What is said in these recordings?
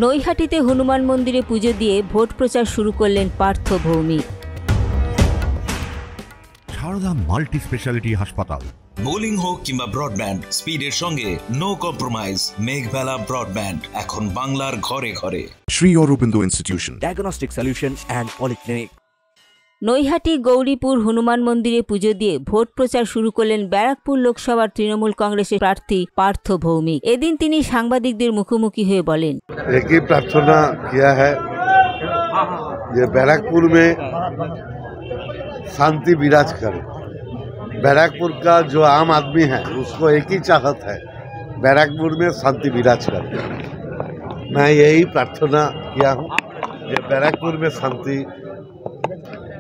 নৈহাটিতে হনুমান মন্দিরে পুজো দিয়ে ভোট প্রচার শুরু করলেন পার্থ ভৌমিক। সারদা মাল্টি স্পেশালিটি হাসপাতাল। বোলিং হোক কিংবা ব্রডব্যান্ড, স্পিডের সঙ্গে নো কম্প্রোমাইজ। মেঘবেলা ব্রডব্যান্ড এখন বাংলার ঘরে ঘরে। Shri Aurobindo institution, diagnostic solution and polyclinic. Naihati Gauripur Hanuman মন্দিরে পুজো দিয়ে ভোট প্রচার শুরু করলেন ব্যারাকপুর লোকসভার তৃণমূল কংগ্রেসের প্রার্থী পার্থ ভৌমিক। এদিন তিনি সাংবাদিকদের মুখোমুখি হয়ে বলেন, একই প্রার্থনা किया है যে बैरकपुर में शांति विराज करे। बैरकपुर का जो आम आदमी है उसको एक ही चाहत है, बैरकपुर में शांति विराज करे। मैं यही प्रार्थना किया हूँ कि बैरकपुर में शांति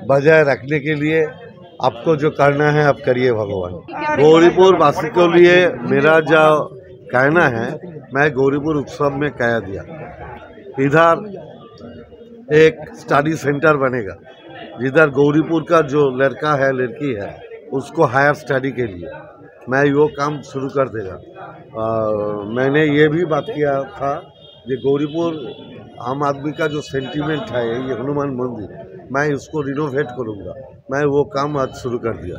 बजाय रखने के लिए आपको जो करना है आप करिए भगवान। गौरीपुर वासी के लिए मेरा जो कहना है, मैं गौरीपुर उत्सव में कह दिया, इधर एक स्टडी सेंटर बनेगा जिधर गौरीपुर का जो लड़का है लड़की है उसको हायर स्टडी के लिए मैं वो काम शुरू कर देगा। मैंने ये भी बात किया था कि गौरीपुर आम आदमी का जो सेंटीमेंट है ये हनुमान मंदिर, मैं उसको रिनोवेट करूँगा। मैं वो काम आज शुरू कर दिया।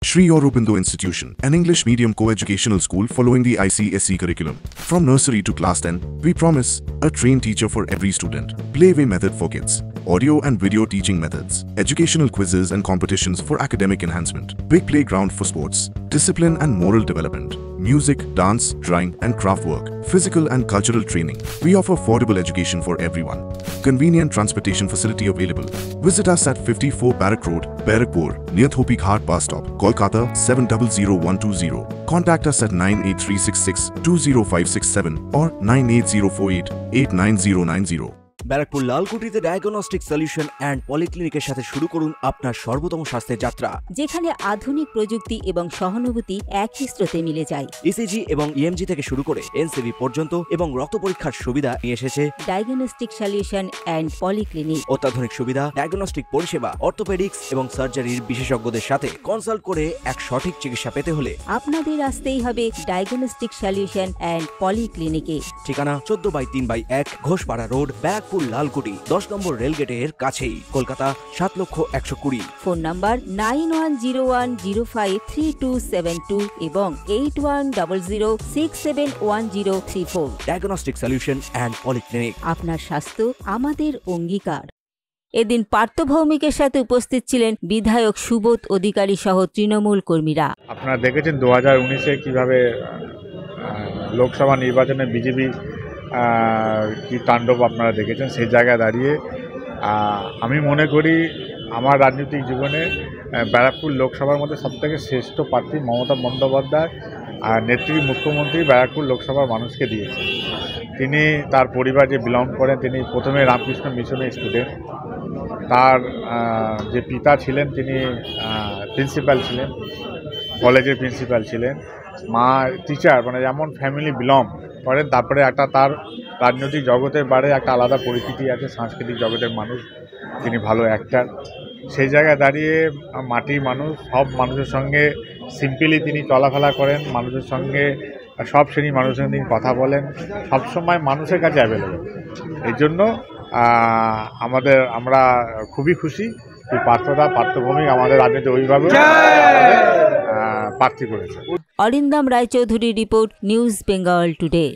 Sri Aurobindo Institution, an English medium co-educational school following the ICSE curriculum. From nursery to class 10, we promise a trained teacher for every student, playway method for kids, audio and video teaching methods, educational quizzes and competitions for academic enhancement, big playground for sports, discipline and moral development, music, dance, drawing and craft work, physical and cultural training. We offer affordable education for everyone. Convenient transportation facility available. Visit us at 54 Barrack Road, Barakpur, near Thopi Ghat bus stop, Kolkata 700120. Contact us at 98366-20567 or 98048-89090. Barrackpore লালকুটিতে diagnostic solution and পলিক্লিনিকের সাথে শুরু করুন আপনার সর্বোত্তম স্বাস্থ্যের যাত্রা, যেখানে আধুনিক প্রযুক্তি এবং সহানুভূতি একই স্রোতে মিলে যায়। ইসিজি এবং ইএমজি থেকে শুরু করে এনসিবি পর্যন্ত এবং রক্ত পরীক্ষার সুবিধা নিয়ে এসেছে ডায়াগনস্টিক সলিউশন অ্যান্ড পলিক্লিনিক। অত্যাধুনিক সুবিধা, ডায়াগনস্টিক পরিষেবা, অর্থোপেডিক্স এবং সার্জারির বিশেষজ্ঞদের সাথে কনসাল্ট করে এক সঠিক চিকিৎসা পেতে হলে আপনাদের আসতেই হবে ডায়াগনস্টিক সলিউশন অ্যান্ড পলিক্লিনিকে। ঠিকানা 14/3/1 ঘোষপাড়া রোড, ব্যারাকপুর লালকুটি, 10 নম্বর রেলগেটের কাছেই, কলকাতা 7,120,000। ফোন নাম্বার 9101053272 এবং 8100671034। Diagnostic solution and polyclinic. আপনার স্বাস্থ্য আমাদের অঙ্গীকার। এদিন পার্থ ভৌমিকের সাথে উপস্থিত ছিলেন বিধায়ক সুবোধ অধিকারী সহ তৃণমূল কর্মীরা। আপনারা দেখেছেন 2019-এ কিভাবে লোকসভা নির্বাচনে বিজেপি কি তাণ্ডব আপনারা দেখেছেন। সেই জায়গায় দাঁড়িয়ে আমি মনে করি আমার রাজনৈতিক জীবনে ব্যারাকপুর লোকসভার মধ্যে সবথেকে শ্রেষ্ঠ প্রার্থী মমতা বন্দ্যোপাধ্যায় আর নেত্রী মুখ্যমন্ত্রী ব্যারাকপুর লোকসভার মানুষকে দিয়েছেন। তিনি তার পরিবার যে বিলং করেন, তিনি প্রথমে রামকৃষ্ণ মিশনের স্টুডেন্ট, তার যে পিতা ছিলেন তিনি প্রিন্সিপাল ছিলেন, কলেজের প্রিন্সিপাল ছিলেন, মা টিচার, মানে যেমন ফ্যামিলি বিলং করেন। তারপরে একটা তার রাজনৈতিক জগতের বাইরে একটা আলাদা পরিচিতি আছে, সাংস্কৃতিক জগতের মানুষ, তিনি ভালো অ্যাক্টার। সেই জায়গায় দাঁড়িয়ে মাটির মানুষ, সব মানুষের সঙ্গে সিম্পলি তিনি চলাফেরা করেন, মানুষের সঙ্গে সব শ্রেণীর মানুষের সঙ্গে তিনি কথা বলেন, সবসময় মানুষের কাছে অ্যাভেলেবেল। এই জন্য আমরা খুবই খুশি যে পার্থ ভৌমিক আমাদের রাজনীতি অভিভাবক প্রার্থী করেছে। Arindam Raychaudhuri report, news Bengal today.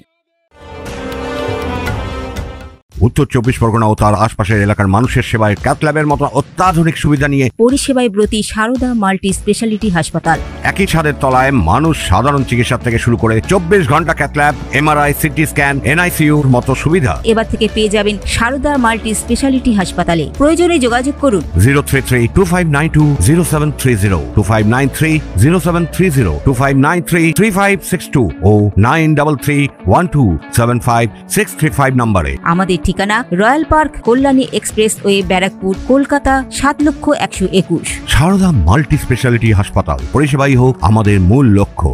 উত্তর 24 পরগনা ও তার আশপাশের এলাকার মানুষের সেবায় ক্যাথ ল্যাবের মতো অত্যাধুনিক সুবিধা নিয়ে পরিষেবায় ব্রতী সারদা মাল্টি স্পেশালিটি হাসপাতাল। একই ছাদের তলায় মানুষ সাধারণ চিকিৎসা থেকে শুরু করে 24 ঘন্টা cath lab, MRI, CT scan, এনআইসিইউর মতো সুবিধা এবার থেকে পেয়ে যাবেন সারদা মাল্টি স্পেশালিটি হাসপাতালে। প্রয়োজনে যোগাযোগ করুন 033-2592-0730, 2593-0730, 2593-3562 ও 9331275635 নম্বরে। আমাদের ঠিকানা royal park, Kalyani expressway, Barrackpore, Kolkata 7,121,000। Sarada multi speciality হাসপাতাল, পরিষেবাই হোক আমাদের মূল লক্ষ্য।